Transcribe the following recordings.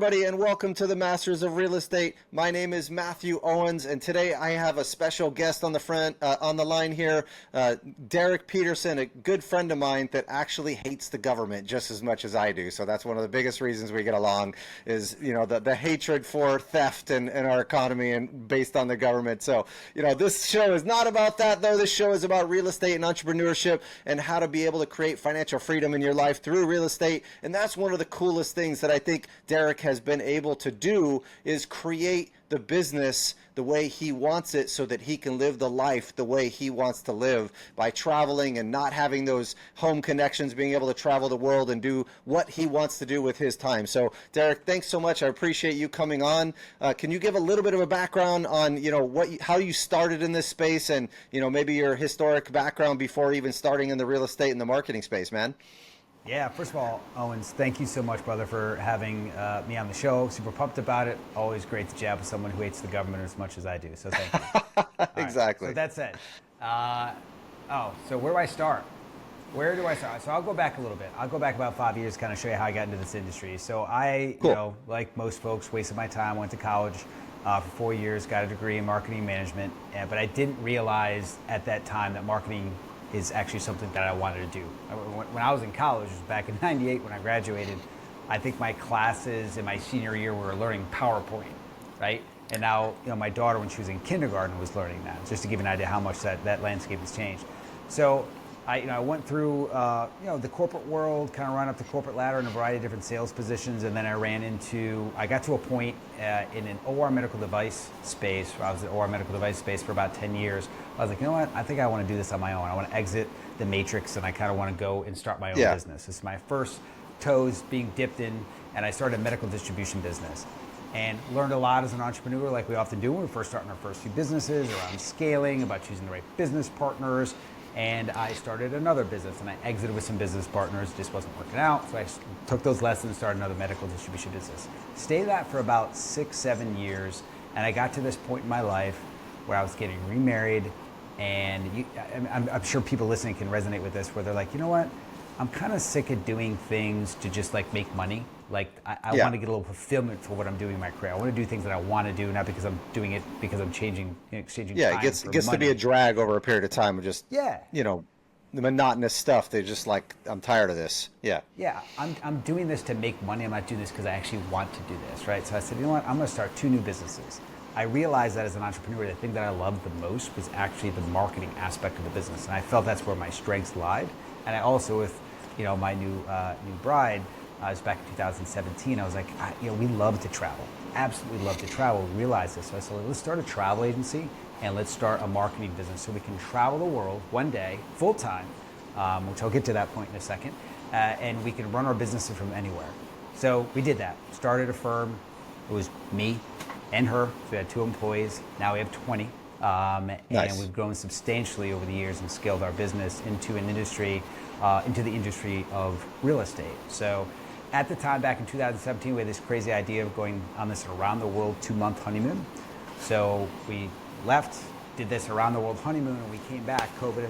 everybody, and welcome to the Masters of Real Estate. My name is Mathew Owens, and today I have a special guest on the line here, Derek Peterson, a good friend of mine that actually hates the government just as much as I do. So that's one of the biggest reasons we get along is, the hatred for theft in our economy and based on the government. So, this show is not about that, though. This show is about real estate and entrepreneurship and how to be able to create financial freedom in your life through real estate. And that's one of the coolest things that I think Derek has been able to do is create the business the way he wants it so that he can live the life the way he wants to live by traveling and not having those home connections, being able to travel the world and do what he wants to do with his time. So Derek, thanks so much. I appreciate you coming on. Can you give a little bit of a background on, how you started in this space and, maybe your historic background before even starting in the real estate and the marketing space, man? Yeah, first of all, Owens, thank you so much, brother, for having me on the show. Super pumped about it. Always great to jab with someone who hates the government as much as I do. So thank you. Exactly. Right, so that said, so where do I start? So I'll go back a little bit. I'll go back about 5 years, kind of show you how I got into this industry. So I, like most folks, wasted my time, went to college for 4 years, got a degree in marketing management, but I didn't realize at that time that marketing is actually something that I wanted to do. When I was in college, it was back in '98 when I graduated, I think my classes in my senior year were learning PowerPoint, right? And now, my daughter, when she was in kindergarten, was learning that, just to give you an idea how much that landscape has changed. So I went through, the corporate world, kind of ran up the corporate ladder in a variety of different sales positions, and then I got to a point in an OR medical device space. I was in OR medical device space for about 10 years. I was like, you know what? I think I want to do this on my own. I want to exit the matrix, and I kind of want to go and start my own business. This is my first toes being dipped in, and I started a medical distribution business. And learned a lot as an entrepreneur, like we often do when we first start in our first few businesses, around scaling, about choosing the right business partners. And I started another business, and I exited with some business partners. It just wasn't working out, so I took those lessons and started another medical distribution business. Stayed that for about 6-7 years, and I got to this point in my life where I was getting remarried, and I'm sure people listening can resonate with this, where they're like, you know what? I'm kind of sick of doing things to just like make money. Like I want to get a little fulfillment for what I'm doing in my career. I want to do things that I want to do, not because I'm doing it because I'm exchanging time for money. Yeah, it gets to be a drag over a period of time of just the monotonous stuff. They're just like, I'm tired of this. Yeah. Yeah, I'm doing this to make money. I'm not doing this because I actually want to do this, right? So I said, you know what? I'm going to start 2 new businesses. I realized that as an entrepreneur, the thing that I loved the most was actually the marketing aspect of the business, and I felt that's where my strengths lied. And I also, with my new bride. It was back in 2017. I was like, we love to travel. Absolutely love to travel. We realized this. So I said, let's start a travel agency and let's start a marketing business so we can travel the world one day, full time, which I'll get to that point in a second, and we can run our businesses from anywhere. So we did that. Started a firm. It was me and her. So we had 2 employees. Now we have 20. Nice. And we've grown substantially over the years and scaled our business into the industry of real estate. So at the time, back in 2017, we had this crazy idea of going on this around the world 2-month honeymoon. So we left, did this around the world honeymoon, and we came back. COVID,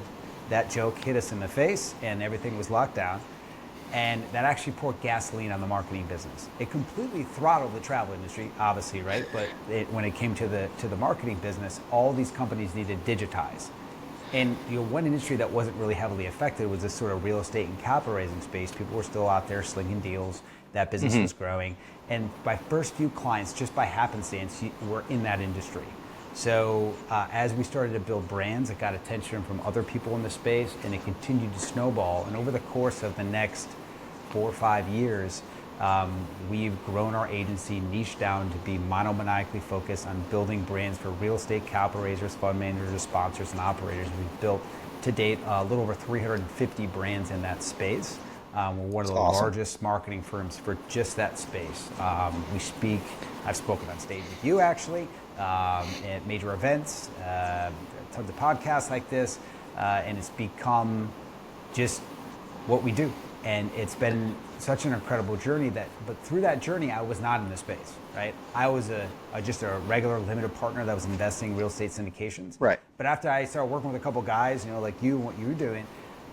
that joke hit us in the face, and everything was locked down. And that actually poured gasoline on the marketing business. It completely throttled the travel industry, obviously, right? But when it came to the marketing business, all these companies needed to digitize. And one industry that wasn't really heavily affected was this sort of real estate and capital raising space. People were still out there slinging deals. That business was growing. And my first few clients, just by happenstance, were in that industry. So as we started to build brands, it got attention from other people in the space, and it continued to snowball. And over the course of the next 4 or 5 years, we've grown our agency, niche down to be monomaniacally focused on building brands for real estate capital raisers, fund managers, sponsors, and operators. We've built to date a little over 350 brands in that space. We're one of the largest marketing firms for just that space. I've spoken on stage with you actually, at major events, tons of podcasts like this, and it's become just what we do. And it's been such an incredible journey but through that journey, I was not in this space, right? I was just a regular limited partner that was investing in real estate syndications. Right. But after I started working with a couple guys, like you and what you were doing,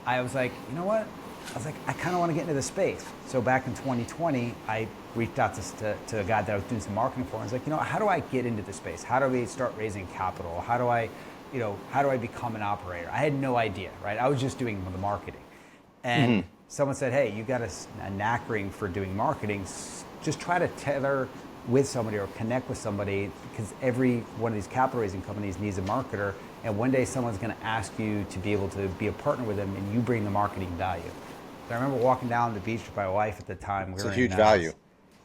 I was like, you know what? I was like, I kind of want to get into this space. So back in 2020, I reached out to a guy that I was doing some marketing for. I was like, how do I get into this space? How do we start raising capital? How do I become an operator? I had no idea, right? I was just doing the marketing. And someone said, hey, you got a knackering for doing marketing. Just try to tether with somebody or connect with somebody, because every one of these capital raising companies needs a marketer. And one day someone's going to ask you to be able to be a partner with them, and you bring the marketing value. So I remember walking down the beach with my wife at the time. It's a huge value.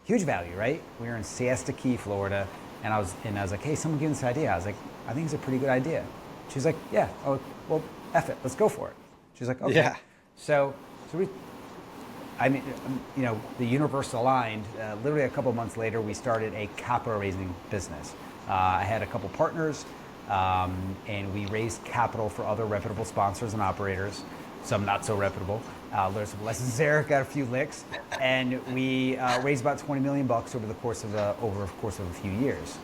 Huge value, right? We were in Siesta Key, Florida, and I was like, hey, someone give me this idea. I was like, I think it's a pretty good idea. She's like, yeah, oh, well, F it, let's go for it. She's like, okay. Yeah. So the universe aligned. Literally a couple months later, we started a capital raising business. I had a couple partners, and we raised capital for other reputable sponsors and operators, some not so reputable. Learned some lessons there, got a few licks, and we raised about $20 million over the course of a few years.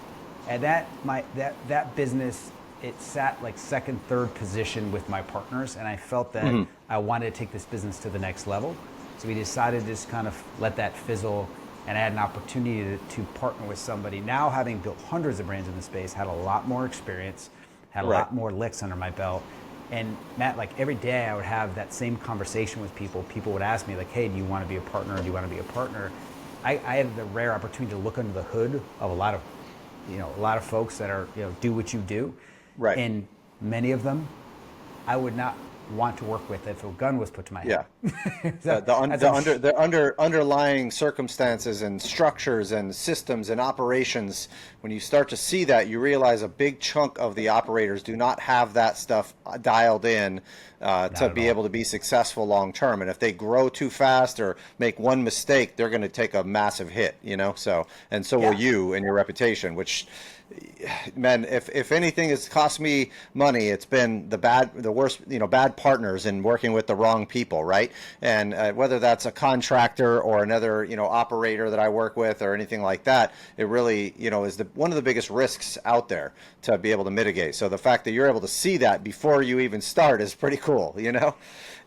And that business, it sat like second, third position with my partners, and I felt that I wanted to take this business to the next level. So we decided to just kind of let that fizzle, and I had an opportunity to partner with somebody. Now, having built hundreds of brands in the space, had a lot more experience, had a lot more licks under my belt. And Matt, like every day I would have that same conversation with people. People would ask me like, hey, do you want to be a partner? Do you want to be a partner? I had the rare opportunity to look under the hood of a lot of folks that are, do what you do. Right. And many of them, I would not want to work with if a gun was put to my head. Yeah. the underlying circumstances and structures and systems and operations, when you start to see that, you realize a big chunk of the operators do not have that stuff dialed in to be able to be successful long term. And if they grow too fast or make one mistake, they're going to take a massive hit, so will you and your reputation, which, man, if anything has cost me money, it's been the worst, bad partners and working with the wrong people, right? And whether that's a contractor or another, operator that I work with or anything like that, it really, is one of the biggest risks out there to be able to mitigate. So the fact that you're able to see that before you even start is pretty cool,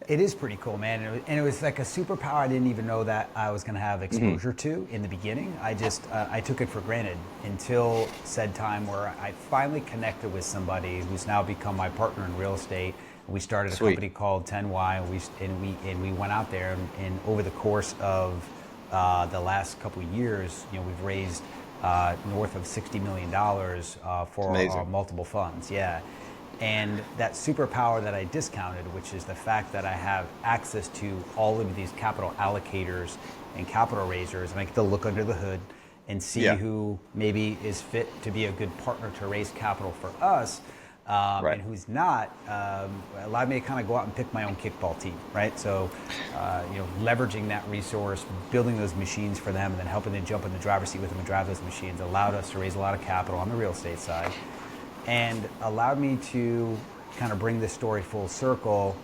It is pretty cool, man. And it was like a superpower I didn't even know that I was going to have exposure to in the beginning. I just, I took it for granted until said time where I finally connected with somebody who's now become my partner in real estate. We started a company called 10Y, and we went out there, and over the course of the last couple of years, we've raised north of $60 million for our multiple funds. Yeah. And that superpower that I discounted, which is the fact that I have access to all of these capital allocators and capital raisers, and I get to look under the hood and see who maybe is fit to be a good partner to raise capital for us, and who's not, allowed me to kind of go out and pick my own kickball team, right? So, leveraging that resource, building those machines for them, and then helping them jump in the driver's seat with them and drive those machines allowed us to raise a lot of capital on the real estate side, and allowed me to kind of bring this story full circle,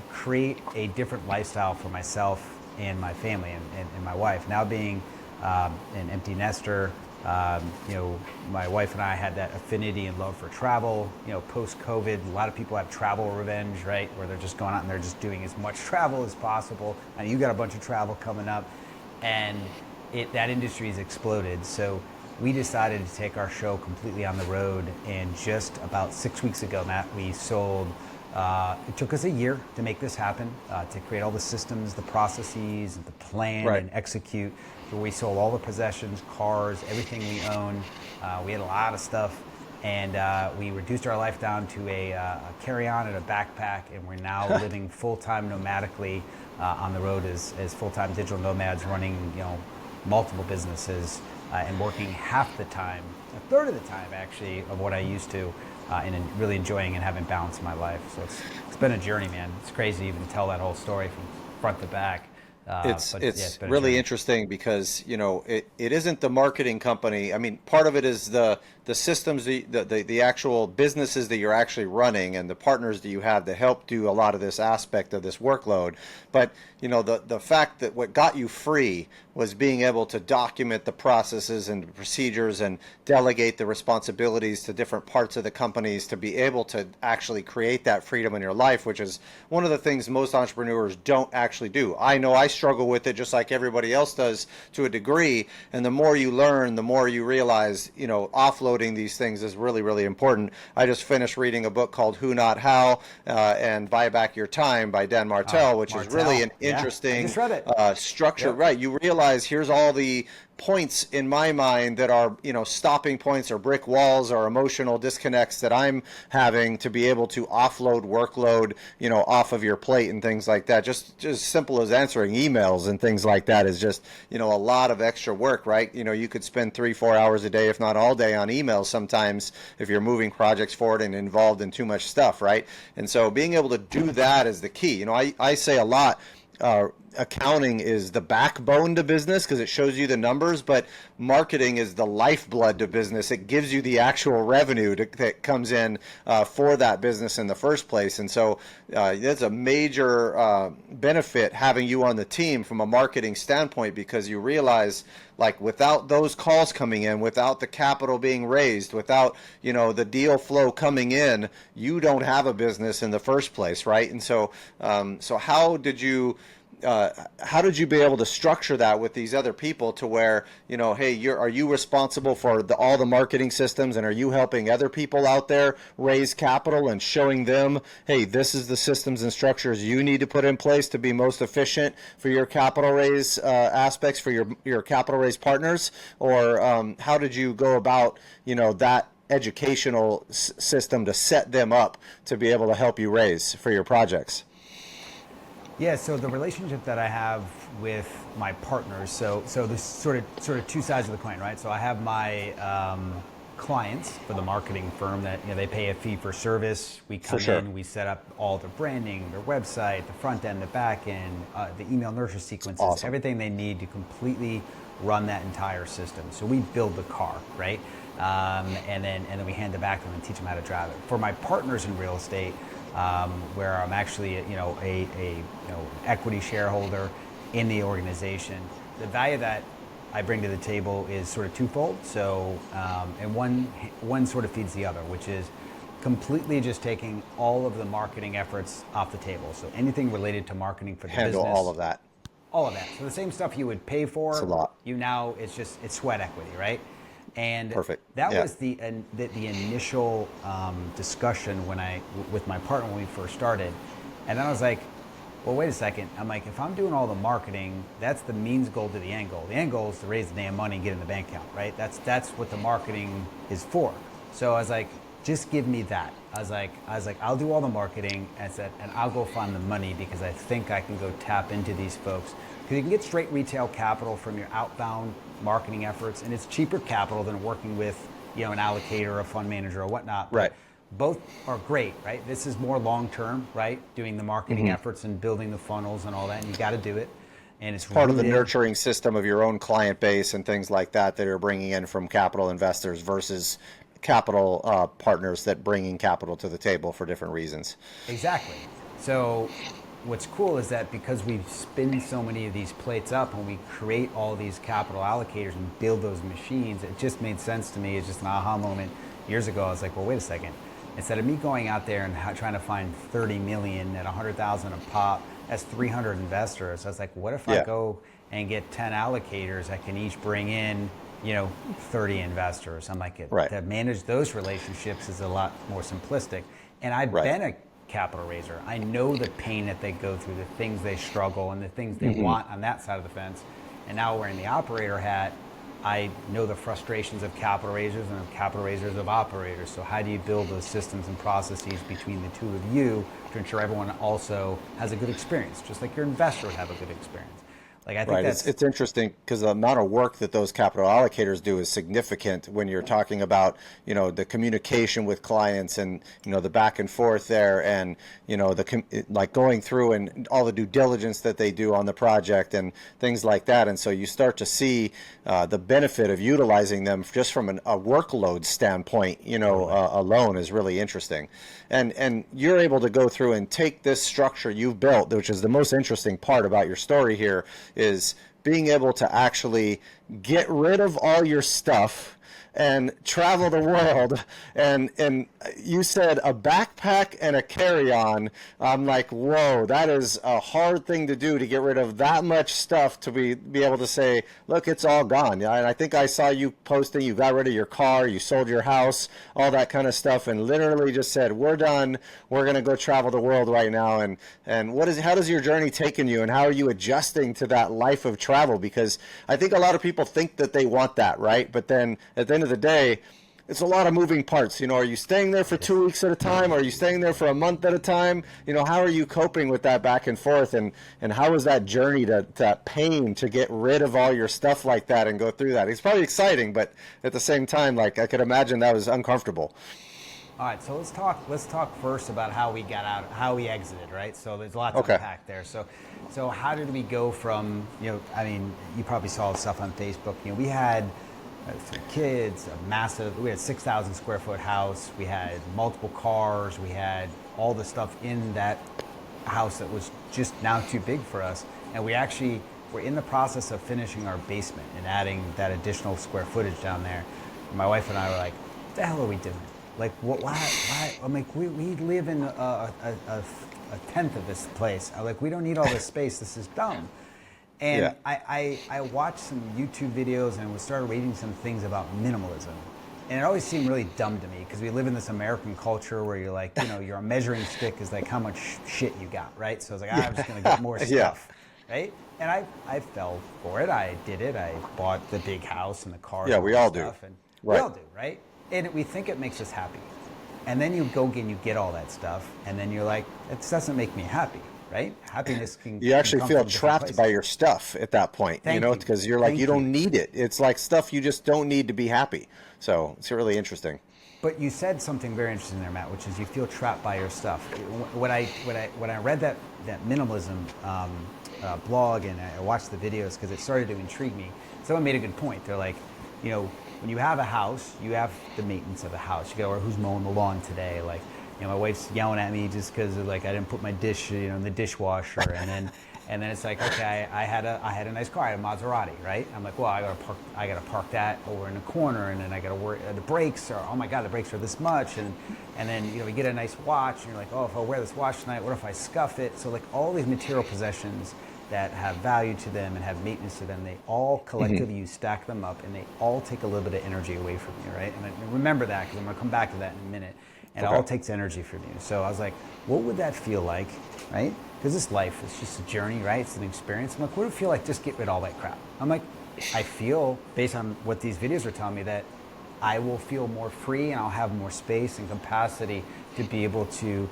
create a different lifestyle for myself and my family and my wife. Now being an empty nester, my wife and I had that affinity and love for travel. Post-COVID, a lot of people have travel revenge, right? Where they're just going out and they're just doing as much travel as possible. And you got a bunch of travel coming up, and that industry has exploded. So we decided to take our show completely on the road, and just about 6 weeks ago, Matt, we sold. It took us a year to make this happen, to create all the systems, the processes, the plan, and execute. So we sold all the possessions, cars, everything we own. We had a lot of stuff, and we reduced our life down to a carry-on and a backpack, and we're now living full-time nomadically on the road as full-time digital nomads, running multiple businesses. And working half the time, a third of the time actually, of what I used to, and really enjoying and having balance in my life. So it's been a journey, man. It's crazy to even tell that whole story from front to back. It's really interesting because it isn't the marketing company. I mean, part of it is the the systems, the actual businesses that you're actually running, and the partners that you have to help do a lot of this aspect of this workload. But the fact that what got you free was being able to document the processes and procedures and delegate the responsibilities to different parts of the companies to be able to actually create that freedom in your life, which is one of the things most entrepreneurs don't actually do. I know I struggle with it just like everybody else does to a degree. And the more you learn, the more you realize, offloading these things is really, really important. I just finished reading a book called Who Not How and Buy Back Your Time by Dan Martell, which is really an interesting I just read it. structure. Yep. Right. You realize here's all the points in my mind that are, stopping points or brick walls or emotional disconnects that I'm having to be able to offload workload, off of your plate and things like that. Just simple as answering emails and things like that is just, a lot of extra work, right? You could spend 3-4 hours a day, if not all day, on emails sometimes if you're moving projects forward and involved in too much stuff, right? And so being able to do that is the key. I say a lot, accounting is the backbone to business because it shows you the numbers, but marketing is the lifeblood to business. It gives you the actual revenue that comes in for that business in the first place. And so that's a major benefit having you on the team from a marketing standpoint, because you realize, like, without those calls coming in, without the capital being raised, without the deal flow coming in, you don't have a business in the first place, right? And so how did you be able to structure that with these other people to where, hey, are you responsible for all the marketing systems, and are you helping other people out there raise capital and showing them, hey, this is the systems and structures you need to put in place to be most efficient for your capital raise aspects for your capital raise partners? Or how did you go about, that educational system to set them up to be able to help you raise for your projects? Yeah, so the relationship that I have with my partners, so there's sort of two sides of the coin, right? So I have my clients for the marketing firm that they pay a fee for service. We come in, we set up all their branding, their website, the front end, the back end, the email nurture sequences, awesome. Everything they need to completely run that entire system. So we build the car, right? And then we hand it back to them and teach them how to drive it. For my partners in real estate, where I'm actually a equity shareholder in the organization, the value that I bring to the table is sort of twofold. So and one sort of feeds the other, which is completely just taking all of the marketing efforts off the table. So anything related to marketing for the Handle business, all of that. All of that. So the same stuff you would pay for, it's a lot. It's sweat equity, right? And perfect. That was the initial discussion with my partner when we first started. And then I was like, well, wait a second. I'm like, if I'm doing all the marketing, that's the means goal to the end goal. The end goal is to raise the damn money and get in the bank account, right? That's what the marketing is for. So I was like, just give me that. I was like, I'll do all the marketing, and I'll go find the money, because I think I can go tap into these folks. Because you can get straight retail capital from your outbound marketing efforts, and it's cheaper capital than working with an allocator, a fund manager, or whatnot. Right. Both are great, right? This is more long term, right? Doing the marketing efforts and building the funnels and all that, and you got to do it. And it's part of the nurturing system of your own client base and things like that you're bringing in from capital investors versus capital partners that bringing capital to the table for different reasons. Exactly. So what's cool is that because we spin so many of these plates up and we create all these capital allocators and build those machines, it just made sense to me. It's just an aha moment. Years ago, I was like, well, wait a second. Instead of me going out there and trying to find 30 million at 100,000 a pop, that's 300 investors. I was like, what if I go and get 10 allocators that can each bring in 30 investors? I'm like, to manage those relationships is a lot more simplistic. And I've been a capital raiser. I know the pain that they go through, the things they struggle, and the things they want on that side of the fence. And now wearing the operator hat, I know the frustrations of capital raisers and of capital raisers of operators. So how do you build those systems and processes between the two of you to ensure everyone also has a good experience, just like your investor would have a good experience? Like I think Right. that's It's interesting because the amount of work that those capital allocators do is significant when you're talking about, the communication with clients and, the back and forth there and, like going through and all the due diligence that they do on the project and things like that. And so you start to see the benefit of utilizing them just from a workload standpoint, alone is really interesting. And you're able to go through and take this structure you've built, which is the most interesting part about your story here, is being able to actually get rid of all your stuff and travel the world. And you said a backpack and a carry-on. I'm like, whoa, that is a hard thing to do, to get rid of that much stuff, to be able to say, look, it's all gone. Yeah, and I think I saw you posting, you got rid of your car, you sold your house, all that kind of stuff, and literally just said, we're done. We're going to go travel the world right now. And how does your journey taken you, and how are you adjusting to that life of travel? Because I think a lot of people think that they want that, right? But then at the end of the day, it's a lot of moving parts. Are you staying there for 2 weeks at a time? Or are you staying there for a month at a time? How are you coping with that back and forth? And how was that journey, that pain to get rid of all your stuff like that and go through that? It's probably exciting, but at the same time, like, I could imagine that was uncomfortable. all right. So let's talk first about how we got out, how we exited, right? So there's a lot to unpack there. So how did we go from, I mean, you probably saw the stuff on Facebook. We had 3 kids, we had 6,000 square foot house. We had multiple cars. We had all the stuff in that house that was just now too big for us. And we're in the process of finishing our basement and adding that additional square footage down there. And my wife and I were like, what the hell are we doing? Like, why? I'm like, we live in a tenth of this place. I'm like, we don't need all this space. This is dumb. And yeah. I watched some YouTube videos and started reading some things about minimalism. And it always seemed really dumb to me because we live in this American culture where you're like, your measuring stick is like how much shit you got, right? So I was like, I'm just going to get more stuff, right? And I fell for it. I did it. I bought the big house and the cars. Yeah, and we all stuff, do. And right. We all do, right? And we think it makes us happy. And then you go and you get all that stuff, and then you're like, it doesn't make me happy. Right? Happiness can. You actually feel trapped by your stuff at that point, because you're like, you don't need it. It's like stuff you just don't need to be happy. So it's really interesting. But you said something very interesting there, Matt, which is you feel trapped by your stuff. When I read that minimalism blog and I watched the videos because it started to intrigue me, someone made a good point. They're like, when you have a house, you have the maintenance of the house. You go, or who's mowing the lawn today? Like, my wife's yelling at me just because I didn't put my dish, in the dishwasher, and then it's like, okay, I had a nice car, I had a Maserati, right? I'm like, well, I gotta park that over in the corner, and then I gotta worry the brakes are, oh my god, the brakes are this much, and then you get a nice watch, and you're like, oh, if I wear this watch tonight, what if I scuff it? So like all these material possessions that have value to them and have maintenance to them, they all collectively, you stack them up, and they all take a little bit of energy away from you, right? And I remember that because I'm gonna come back to that in a minute. And it all takes energy from you. So I was like, what would that feel like, right? Because this life is just a journey, right? It's an experience. I'm like, what would it feel like just get rid of all that crap? I'm like, I feel, based on what these videos are telling me, that I will feel more free and I'll have more space and capacity to be able to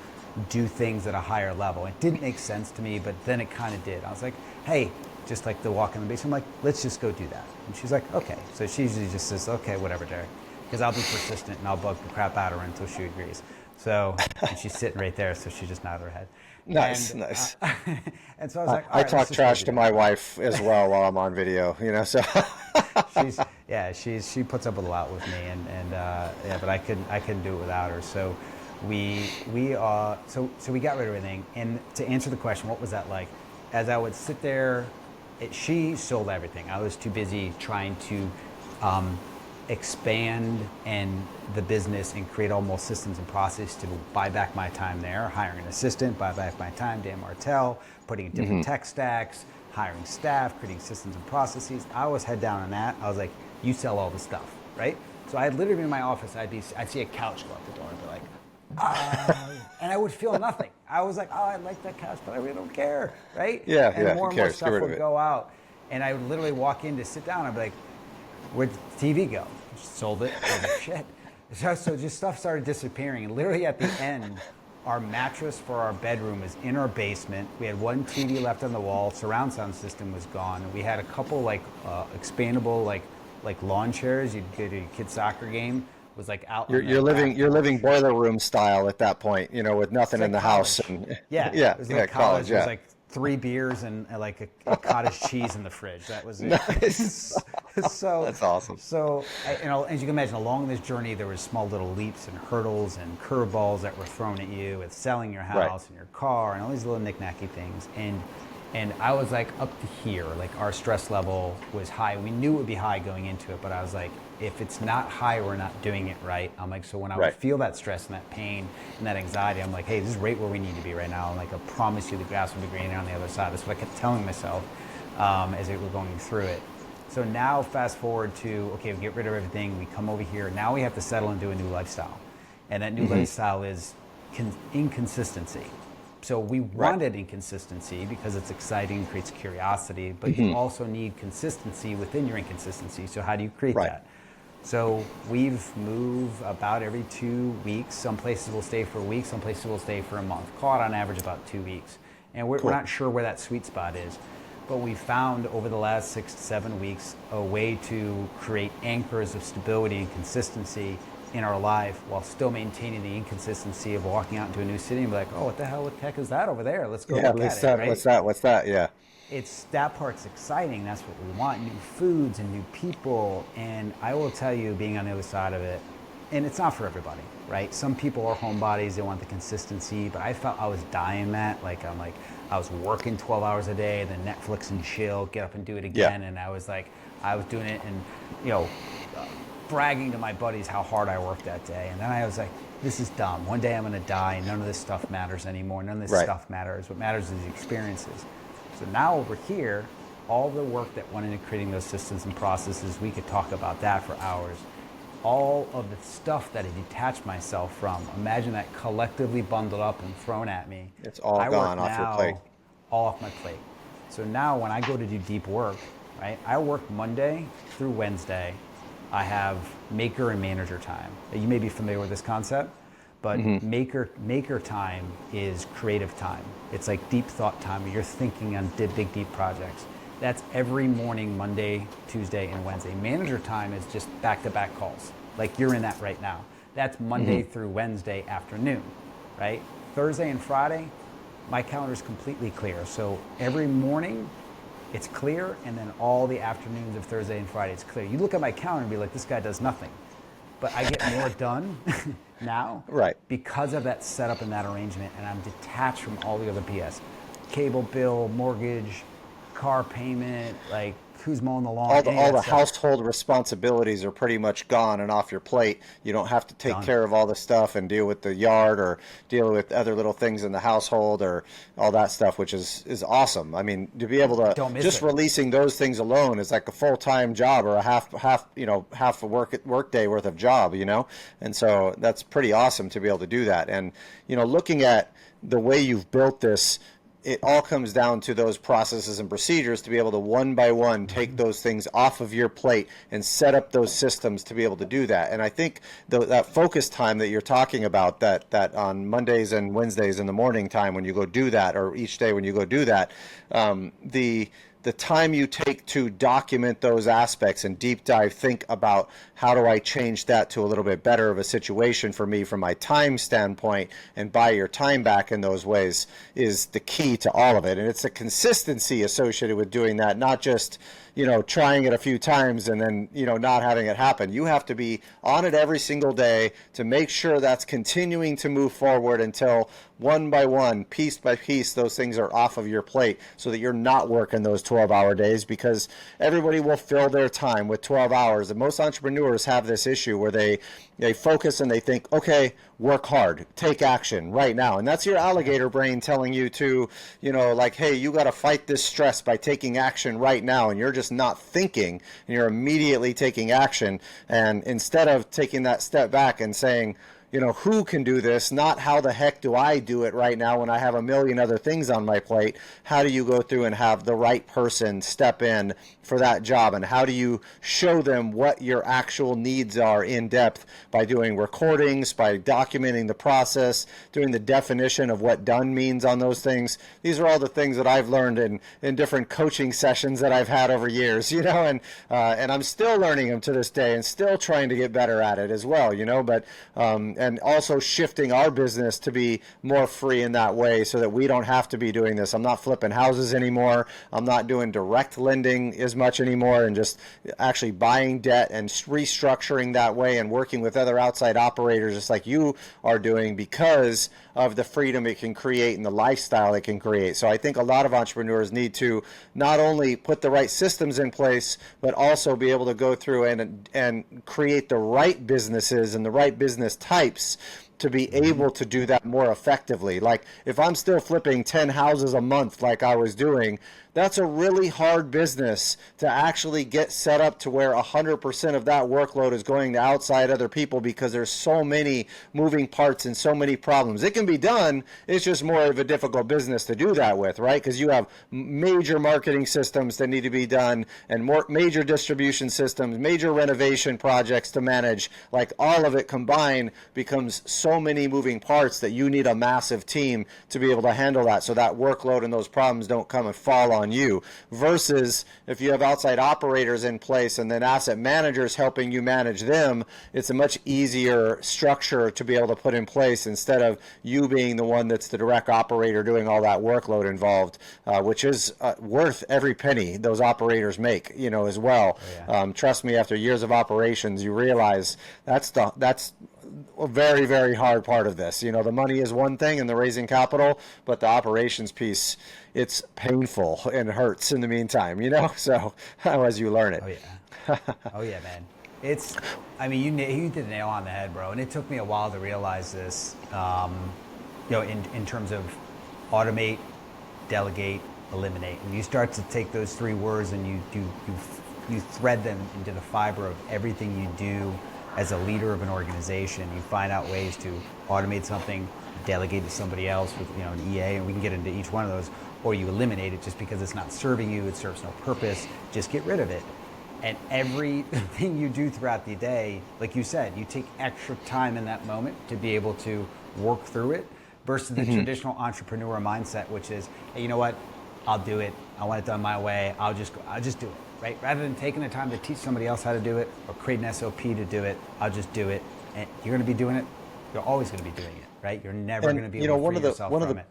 do things at a higher level. It didn't make sense to me, but then it kind of did. I was like, hey, just like the walk in the basement, I'm like, let's just go do that. And she's like, okay. So she usually just says, okay, whatever, Derek. Because I'll be persistent and I'll bug the crap out of her until she agrees. So, and she's sitting right there, so she just nodded her head. Nice. And so I was like, I talk trash to my wife as well while I'm on video, so. she puts up a lot with me, but I couldn't do it without her. So we got rid of everything. And to answer the question, what was that like? As I would sit there, she sold everything. I was too busy trying to expand and the business and create almost systems and processes to buy back my time there, hiring an assistant, buy back my time, Dan Martell, putting in different tech stacks, hiring staff, creating systems and processes. I was head down on that. I was like, you sell all the stuff, right? So I'd literally be in my office, I'd see a couch go out the door and be like, and I would feel nothing. I was like, oh, I like that couch, but I really don't care, right? And more and more stuff would go out. And I would literally walk in to sit down, I'd be like, where'd the TV go? Sold it. I was like, shit. So just stuff started disappearing. And literally at the end, Our mattress for our bedroom was in our basement. We had one TV left on the wall. Surround sound system was gone. And we had a couple expandable lawn chairs. You'd go to your kid's soccer game. Was like out. You're living boiler room style at that point, with nothing in the college. house. And Yeah, yeah, it was like college. It was like 3 beers and like a cottage cheese in the fridge. That was it. Nice. So That's awesome. So as you can imagine, along this journey, there was small little leaps and hurdles and curveballs that were thrown at you with selling your house and your car and all these little knick-knacky things. And I was like up to here, like our stress level was high. We knew it would be high going into it, but I was like, if it's not high, we're not doing it right. I'm like, so when I would feel that stress and that pain and that anxiety, I'm like, hey, this is right where we need to be right now. And like, I promise you the grass will be greener on the other side. That's what I kept telling myself as we were going through it. So now fast forward to, okay, we get rid of everything. We come over here. Now we have to settle into a new lifestyle. And that new lifestyle is inconsistency. So we wanted inconsistency because it's exciting, creates curiosity, but you also need consistency within your inconsistency. So how do you create that? So we've moved about every 2 weeks. Some places will stay for a week, some places will stay for a month. Call it on average about 2 weeks. And we're not sure where that sweet spot is. But we found over the last 6 to 7 weeks a way to create anchors of stability and consistency in our life while still maintaining the inconsistency of walking out into a new city and be like, oh, what the heck is that over there? Let's go look at it, right? What's that? Yeah. It's that part's exciting. That's what we want, new foods and new people. And I will tell you, being on the other side of it, and it's not for everybody, right? Some people are homebodies, they want the consistency, but I felt I was dying that. I was working 12 hours a day, then Netflix and chill, get up and do it again. And I was doing it and, bragging to my buddies how hard I worked that day. And then I was like, this is dumb. One day I'm going to die and none of this stuff matters anymore. None of this stuff matters. What matters is the experiences. So now over here, all the work that went into creating those systems and processes, we could talk about that for hours. All of the stuff that I detached myself from, imagine that collectively bundled up and thrown at me. It's all gone off your plate. All off my plate. So now when I go to do deep work, right, I work Monday through Wednesday. I have maker and manager time. You may be familiar with this concept, but maker time is creative time. It's like deep thought time where you're thinking on big, deep projects. That's every morning, Monday, Tuesday, and Wednesday. Manager time is just back-to-back calls. Like you're in that right now. That's Monday through Wednesday afternoon, right? Thursday and Friday, my calendar is completely clear. So every morning, it's clear, and then all the afternoons of Thursday and Friday, it's clear. You look at my calendar and be like, this guy does nothing. But I get more done now because of that setup and that arrangement, and I'm detached from all the other BS. Cable bill, mortgage, car payment, like who's mowing the lawn. All the household responsibilities are pretty much gone and off your plate. You don't have to take care of all the stuff and deal with the yard or deal with other little things in the household or all that stuff, which is awesome. I mean, to be able to just releasing those things alone is like a full-time job or a half a work day worth of job, And so that's pretty awesome to be able to do that. And, looking at the way you've built this, it all comes down to those processes and procedures to be able to one by one take those things off of your plate and set up those systems to be able to do that. And I think that focus time that you're talking about, that on Mondays and Wednesdays in the morning time when you go do that, or each day when you go do that, the time you take to document those aspects and deep dive, think about how do I change that to a little bit better of a situation for me from my time standpoint and buy your time back in those ways is the key to all of it. And it's a consistency associated with doing that, not just, trying it a few times and then, not having it happen. You have to be on it every single day to make sure that's continuing to move forward until one by one, piece by piece, those things are off of your plate so that you're not working those 12-hour days, because everybody will fill their time with 12 hours. And most entrepreneurs have this issue where they focus and they think, okay, work hard, take action right now. And that's your alligator brain telling you to, hey, you got to fight this stress by taking action right now. And you're just not thinking, and you're immediately taking action. And instead of taking that step back and saying, who can do this, not how the heck do I do it right now when I have a million other things on my plate. How do you go through and have the right person step in for that job, and how do you show them what your actual needs are in depth by doing recordings, by documenting the process, doing the definition of what done means on those things. These are all the things that I've learned in different coaching sessions that I've had over years, and I'm still learning them to this day and still trying to get better at it as well, but and also shifting our business to be more free in that way so that we don't have to be doing this. I'm not flipping houses anymore. I'm not doing direct lending as much anymore, and just actually buying debt and restructuring that way and working with other outside operators just like you are doing, because of the freedom it can create and the lifestyle it can create. So I think a lot of entrepreneurs need to not only put the right systems in place, but also be able to go through and create the right businesses and the right business types to be able to do that more effectively. Like if I'm still flipping 10 houses a month like I was doing, that's a really hard business to actually get set up to where 100% of that workload is going to outside other people, because there's so many moving parts and so many problems. It can be done, it's just more of a difficult business to do that with, right? Because you have major marketing systems that need to be done, and more major distribution systems, major renovation projects to manage. Like all of it combined becomes so many moving parts that you need a massive team to be able to handle that, so that workload and those problems don't come and fall on you. Versus if you have outside operators in place and then asset managers helping you manage them, it's a much easier structure to be able to put in place, instead of you being the one that's the direct operator doing all that workload involved, which is worth every penny those operators make, as well. Oh, yeah. Trust me, after years of operations, you realize that's a very, very hard part of this. The money is one thing and the raising capital, but the operations piece, it's painful and hurts in the meantime, so as you learn it. Oh yeah. Oh yeah, man. You did the nail on the head, bro. And it took me a while to realize this, in terms of automate, delegate, eliminate. And you start to take those three words and you thread them into the fiber of everything you do as a leader of an organization. You find out ways to automate something, delegate to somebody else with an EA, and we can get into each one of those, or you eliminate it just because it's not serving you, it serves no purpose, just get rid of it. And everything you do throughout the day, like you said, you take extra time in that moment to be able to work through it, versus the traditional entrepreneur mindset, which is, hey, you know what, I'll do it, I want it done my way, I'll just do it. Right? Rather than taking the time to teach somebody else how to do it or create an SOP to do it, I'll just do it. And you're going to be doing it. You're always going to be doing it, right? You're never going to be able to free yourself from it.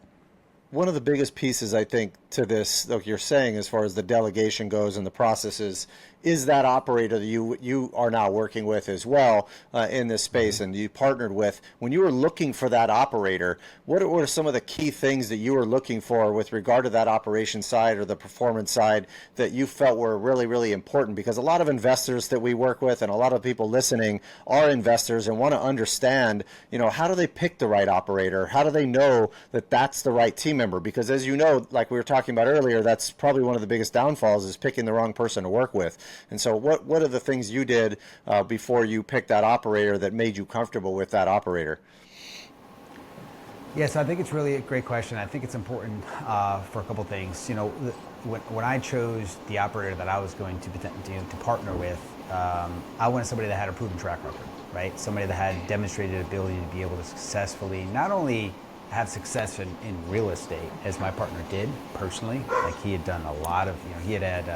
One of the biggest pieces, I think, to this, like you're saying, as far as the delegation goes and the processes, is that operator that you are now working with as well in this space, and you partnered with. When you were looking for that operator, what were some of the key things that you were looking for with regard to that operation side or the performance side that you felt were really, really important? Because a lot of investors that we work with and a lot of people listening are investors and want to understand, how do they pick the right operator? How do they know that that's the right team member? Because as you know, like we were talking about earlier, that's probably one of the biggest downfalls, is picking the wrong person to work with. And so what are the things you did before you picked that operator that made you comfortable with that operator? Yes, I think it's really a great question. I think it's important for a couple things. When I chose the operator that I was going to partner with, I wanted somebody that had a proven track record, right? Somebody that had demonstrated ability to be able to successfully not only have success in real estate, as my partner did personally. Like he had done a lot of, he had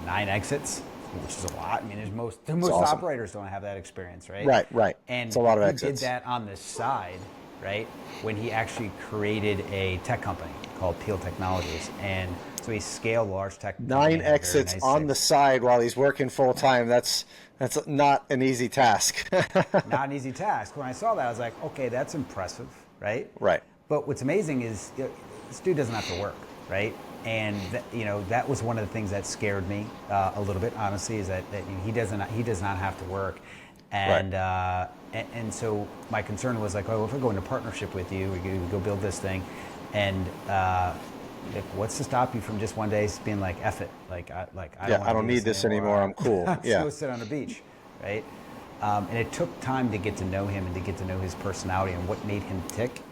9 exits, which is a lot. I mean, most awesome. Operators don't have that experience, right? Right. And it's a lot of exits. He did that on the side, right? When he actually created a tech company called Peel Technologies, and so he scaled large tech. 9 exits on the side while he's working full time. That's not an easy task. Not an easy task. When I saw that, I was like, okay, that's impressive, right? Right. But what's amazing is this dude doesn't have to work, right? And that was one of the things that scared me a little bit, honestly, is that he does not have to work, and right. And so my concern was like, oh, if we go into partnership with you, we go build this thing, and what's to stop you from just one day being like, F it, I don't need this anymore. I'm cool. Let's go sit on the beach, right? And it took time to get to know him and to get to know his personality and what made him tick.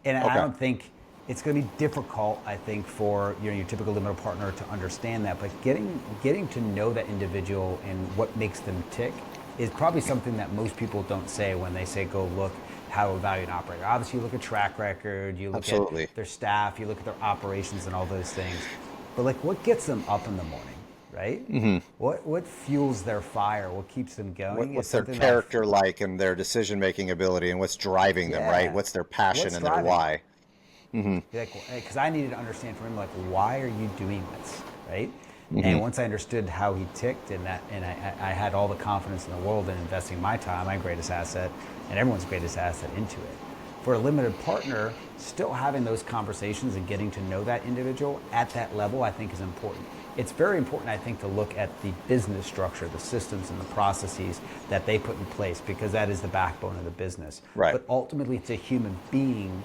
And I don't think it's going to be difficult, I think, for your typical limited partner to understand that. But getting to know that individual and what makes them tick is probably something that most people don't say when they say go look how to evaluate an operator. Obviously, you look at track record, you look at their staff, you look at their operations and all those things. But like, what gets them up in the morning, right? Mm-hmm. What fuels their fire? What keeps them going? What's their character like and their decision-making ability and what's driving them, right? What's their passion and their why? Mm-hmm. Because I needed to understand from him, like, why are you doing this, right? Mm-hmm. And once I understood how he ticked and I had all the confidence in the world in investing my time, my greatest asset, and everyone's greatest asset into it. For a limited partner, still having those conversations and getting to know that individual at that level, I think is important. It's very important, I think, to look at the business structure, the systems and the processes that they put in place, because that is the backbone of the business. Right. But ultimately, it's a human being,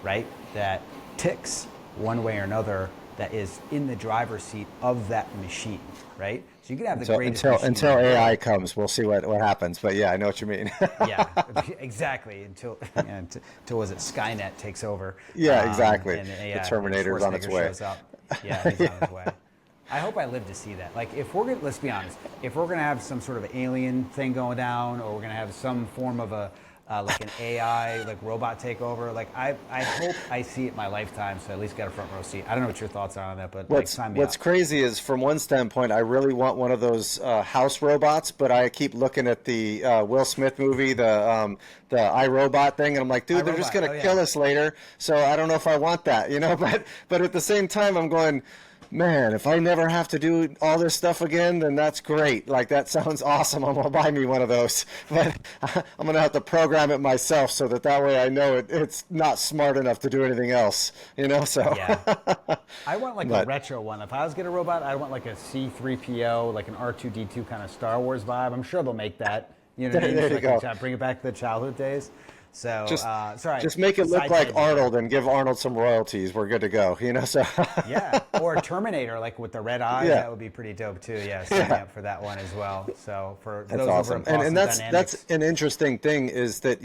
right, that ticks one way or another, that is in the driver's seat of that machine, right? So you can have the greatest until AI comes, we'll see what happens. But yeah, I know what you mean. Yeah, exactly. Until was it Skynet takes over? Yeah, exactly. And the Terminator's on its way. Shows up. Yeah, he's on his way. I hope I live to see that. Like, if we're gonna, let's be honest, if we're gonna have some sort of alien thing going down, or we're gonna have some form of a like an AI, like robot takeover. Like I hope I see it in my lifetime, so I at least got a front row seat. I don't know what your thoughts are on that, but what's crazy is, from one standpoint, I really want one of those house robots, but I keep looking at the Will Smith movie, the iRobot thing, and I'm like, dude, they're just gonna kill us later. So I don't know if I want that, But at the same time, I'm going, man, if I never have to do all this stuff again, then that's great. Like, that sounds awesome. I'm going to buy me one of those. But I'm going to have to program it myself so that way I know it's not smart enough to do anything else, so. Yeah. I want a retro one. If I was going to robot, I want like a C-3PO, like an R2-D2 kind of Star Wars vibe. I'm sure they'll make that. You know what I mean? There you go. Bring it back to the childhood days. So just make it look like Arnold and give Arnold some royalties. We're good to go, So yeah, or a Terminator, like with the red eyes. That would be pretty dope too. Yeah, sign me up for that one as well. So that's those awesome. And that's an interesting thing, is that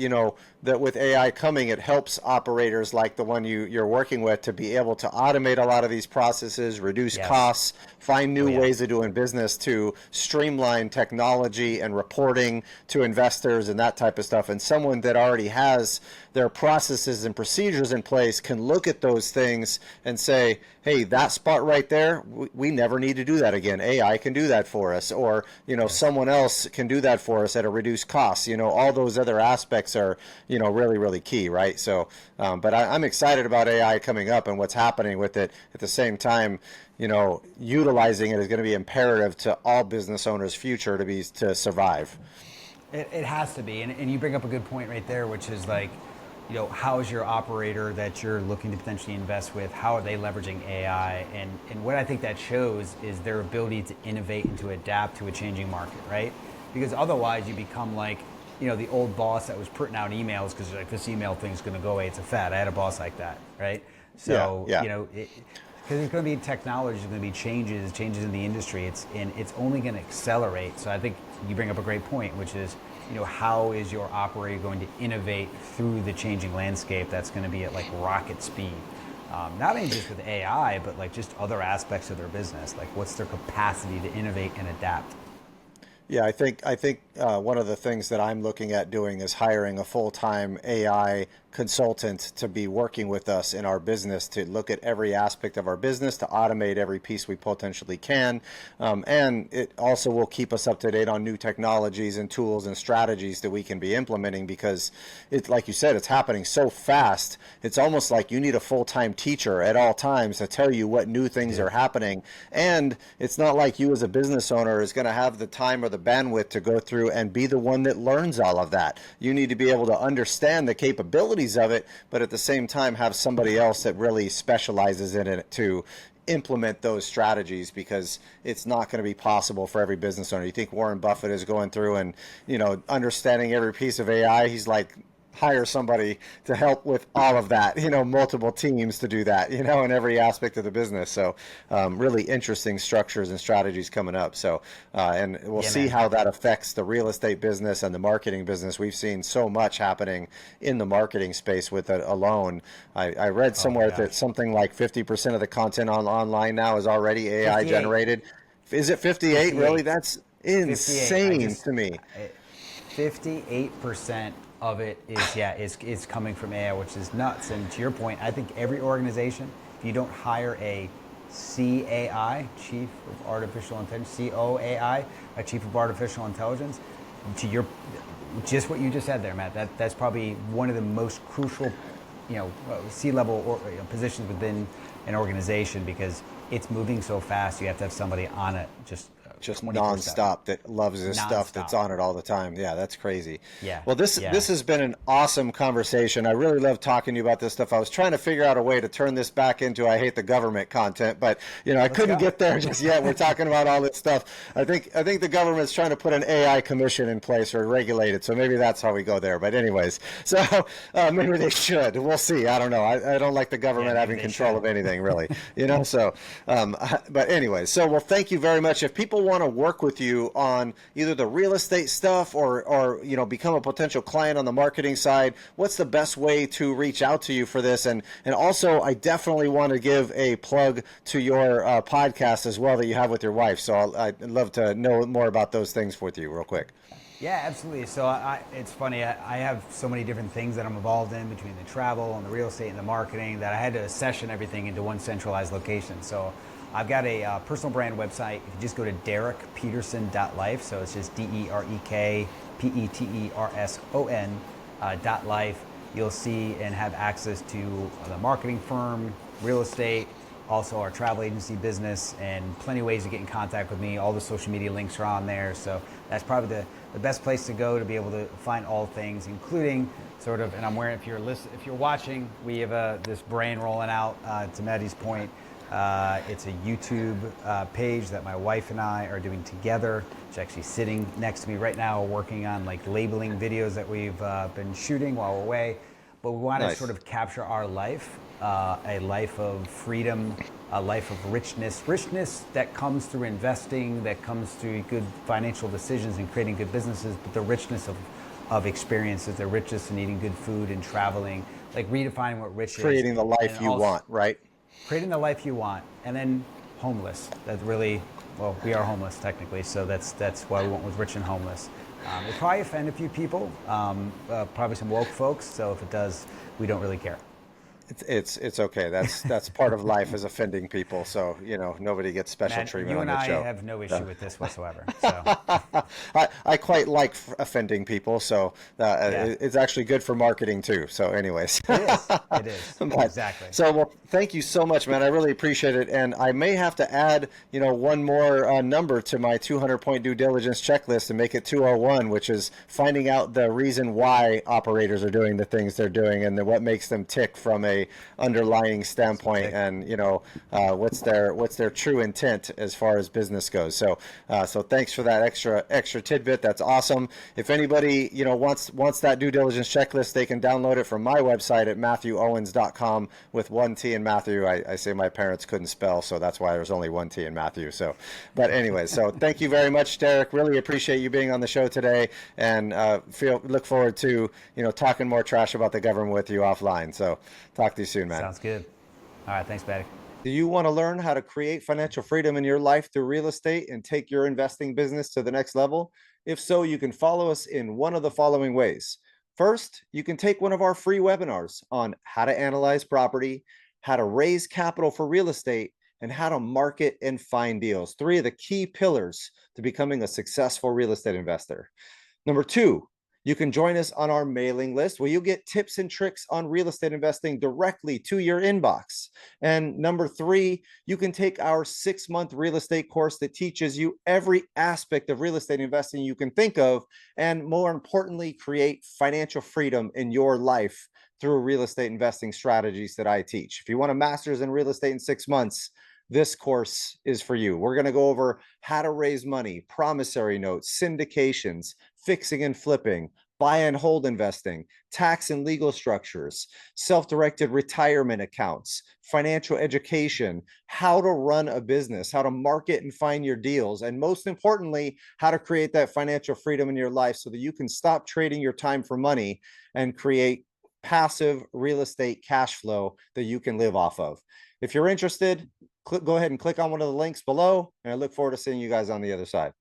that with AI coming, it helps operators like the one you're working with to be able to automate a lot of these processes, reduce costs, find new ways of doing business, to streamline technology and reporting to investors and that type of stuff. And someone that already has their processes and procedures in place can look at those things and say, hey, that spot right there, we never need to do that again. AI can do that for us, or someone else can do that for us at a reduced cost. All those other aspects are really, really key, right? So but I'm excited about AI coming up and what's happening with it. At the same time, utilizing it is going to be imperative to all business owners' future to survive. It has to be, and you bring up a good point right there, which is like, how is your operator that you're looking to potentially invest with, how are they leveraging AI? And what I think that shows is their ability to innovate and to adapt to a changing market, right? Because otherwise you become like, the old boss that was putting out emails because like, this email thing's going to go away, it's a fad. I had a boss like that, right? So, because there's going to be technology, there's going to be changes in the industry. It's only going to accelerate. So I think you bring up a great point, which is, how is your operator going to innovate through the changing landscape that's going to be at like rocket speed? Not only just with AI, but like just other aspects of their business. Like, what's their capacity to innovate and adapt? Yeah, I think one of the things that I'm looking at doing is hiring a full-time AI consultant to be working with us in our business, to look at every aspect of our business, to automate every piece we potentially can. And it also will keep us up to date on new technologies and tools and strategies that we can be implementing, because it's like you said, it's happening so fast. It's almost like you need a full-time teacher at all times to tell you what new things are happening. And it's not like you as a business owner is going to have the time or the bandwidth to go through and be the one that learns all of that. You need to be able to understand the capabilities of it, but at the same time have somebody else that really specializes in it to implement those strategies, because it's not going to be possible for every business owner. You think Warren Buffett is going through and understanding every piece of AI? He's like hire somebody to help with all of that, multiple teams to do that, in every aspect of the business. So really interesting structures and strategies coming up. So, and we'll Yeah, see man. how that affects the real estate business and the marketing business. We've seen so much happening in the marketing space with it alone. I read Oh my somewhere that gosh. something like 50% of the content online now is already AI 58. generated. Is it 58? Really? 58. That's 58. I insane just to me. 58% of it is coming from AI, which is nuts. And to your point, I think every organization, if you don't hire a CAI, Chief of Artificial Intelligence, COAI, a Chief of Artificial Intelligence, to your just what you just said there, Matt. That's probably one of the most crucial, C-level positions within an organization because it's moving so fast. You have to have somebody on it just Just 24/7, nonstop that loves this stuff that's nonstop. on it all the time. Yeah, that's crazy. Yeah, Well, yeah. this has been an awesome conversation. I really love talking to you about this stuff. I was trying to figure out a way to turn this back into I hate the government content, but I Let's couldn't go. get there just yet. We're talking about all this stuff. I think the government's trying to put an AI commission in place or regulate it. So maybe that's how we go there. But anyways, so maybe they should. We'll see. I don't know. I don't like the Yeah, government maybe having they control should. of anything really. So but anyways, so well, thank you very much. If people want to work with you on either the real estate stuff or become a potential client on the marketing side, what's the best way to reach out to you for this? And also, I definitely want to give a plug to your podcast as well that you have with your wife. So I'd love to know more about those things with you real quick. Yeah, absolutely. So it's funny. I have so many different things that I'm involved in between the travel and the real estate and the marketing that I had to session everything into one centralized location. So I've got a personal brand website. If you just go to derekpeterson.life, so it's just DEREKPETERSON .life, you'll see and have access to the marketing firm, real estate, also our travel agency business, and plenty of ways to get in contact with me. All the social media links are on there. So that's probably the best place to go to be able to find all things, including sort of, and I'm wearing, if you're watching, we have this brand rolling out, to Maddie's point. It's a YouTube page that my wife and I are doing together. She's actually sitting next to me right now working on like labeling videos that we've been shooting while we're away. But we want to Nice. sort of capture our life, a life of freedom, a life of richness that comes through investing, that comes through good financial decisions and creating good businesses, but the richness of experiences, the richness in eating good food and traveling, like redefining what rich is. Creating the And life you also want, right? creating the life you want, and then homeless. That really, well, we are homeless technically, so that's why we went with rich and homeless. It probably offend a few people, probably some woke folks. So if it does, we don't really care. It's okay. That's part of life is offending people. So nobody gets special Man, treatment you on and the I show. have no issue with this whatsoever. So I quite like offending people, so yeah, it's actually good for marketing too. So, anyways, it is. It is but exactly. so well, thank you so much, man. I really appreciate it, and I may have to add, one more number to my 200-point due diligence checklist and make it 201, which is finding out the reason why operators are doing the things they're doing and then what makes them tick from a underlying standpoint, and what's their true intent as far as business goes. So so thanks for that extra tidbit. That's awesome. If anybody wants that due diligence checklist, they can download it from my website at MathewOwens.com with one T in Matthew. I say my parents couldn't spell, so that's why there's only one T in Matthew. So but anyway, so thank you very much, Derek. Really appreciate you being on the show today, and look forward to talking more trash about the government with you offline. So talk to you soon, man. Sounds good. All right, thanks, Patty. Do you want to learn how to create financial freedom in your life through real estate and take your investing business to the next level? If so, you can follow us in one of the following ways. First, you can take one of our free webinars on how to analyze property, how to raise capital for real estate, and how to market and find deals. Three of the key pillars to becoming a successful real estate investor. Number two, you can join us on our mailing list where you'll get tips and tricks on real estate investing directly to your inbox. And number three, you can take our 6-month real estate course that teaches you every aspect of real estate investing you can think of, and more importantly, create financial freedom in your life through real estate investing strategies that I teach. If you want a master's in real estate in 6 months, this course is for you. We're going to go over how to raise money, promissory notes, syndications, fixing and flipping, buy and hold investing, tax and legal structures, self-directed retirement accounts, financial education, how to run a business, how to market and find your deals, and most importantly, how to create that financial freedom in your life so that you can stop trading your time for money and create passive real estate cash flow that you can live off of. If you're interested, go ahead and click on one of the links below, and I look forward to seeing you guys on the other side.